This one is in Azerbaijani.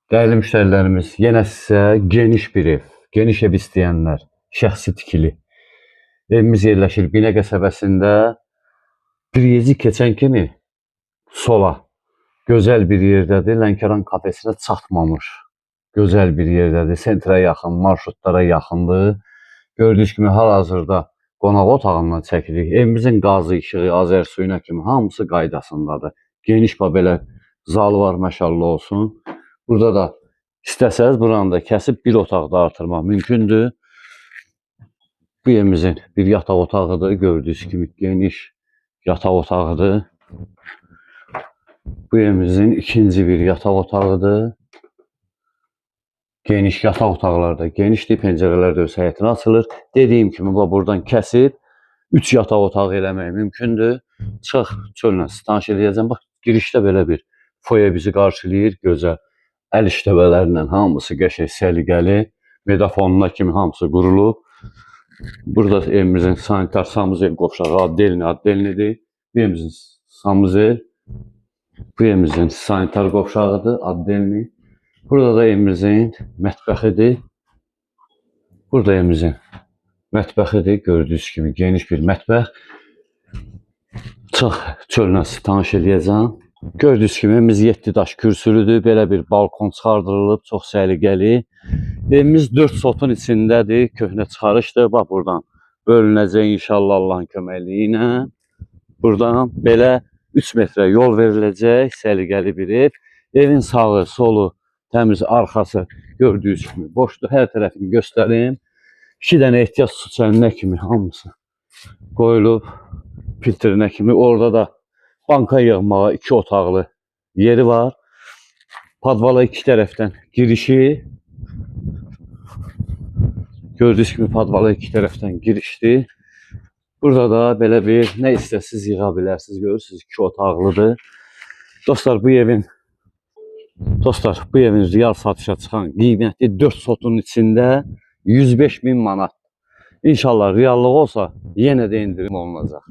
Değerli müşterilerimiz, yenə sizə geniş bir ev, geniş ev istəyənlər, şəxsi tikili. Evimiz yerləşir Binə qəsəbəsində. Bir keçən kimi sola, gözəl bir yerdədir. Lənkəran kafesinə çatmamış, gözəl bir yerdədir. Sentrə yaxın, marşrutlara yaxındır. Gördüyünüz kimi hal-hazırda qonaq otağından çəkirik. Evimizin qazı, işığı, azər suyuna kimi hamısı qaydasındadır. Geniş belə zalı var, maşallah olsun. Burada da istəsəz buranı da kəsib bir otaqda artırmaq mümkündür. Bu evimizin bir yataq otağıdır. Gördüyünüz kimi geniş yataq otağıdır. Bu evimizin ikinci bir yataq otağıdır. Geniş yataq otaqlarda genişdir. Pəncərələr də öz həyətinə açılır. Dediyim kimi buradan kəsib 3 yataq otağı eləmək mümkündür. Çıx çöllə tanış edəcəm. Bax, girişdə belə bir foye bizi qarşılayır. Gözəl əl işləmələrlə hamısı qəşəng səliqəli. Medafonuna kimi hamısı qurulub. Burada evimizin sanitar samuzel qovşağı addelnidir. Bu evimizin samuzel, bu evimizin sanitar qovşağıdır, addelni. Burada da evimizin mətbəxidir. Burada evimizin mətbəxidir. Gördüyünüz kimi geniş bir mətbəx. Çıx çöllə tanış eləyəcəm. Gördüyünüz kimi evimiz 7 daş kürsülüdür. Belə bir balkon çıxardırılıb, çox səliqəli. Evimiz 4 sotun içindədir. Köhnə çıxarışdır. Bax, buradan bölünəcək inşallah Allahın köməkliyi ilə. Buradan belə 3 metrə yol veriləcək. Səliqəli bir ev. Evin sağı, solu, təmiz arxası gördüyünüz kimi boşdur. Hər tərəfini göstərim. 2 dənə ehtiyac su çəlinə kimi hamısı qoyulub. Filtrinə kimi. Orada da banka yığmağa 2 otaqlı yeri var. Podvala 2 tərəfdən girişi. Gördüyünüz kimi podvala 2 tərəfdən girişdir. Burada da belə bir nə istəsiz yığa bilərsiniz. Görürsünüz 2 otaqlıdır. Dostlar, bu evin real satışa çıxan qiyməti 4 sotun içində 105.000 manat. İnşallah reallığı olsa yenə də indirim olunacaq.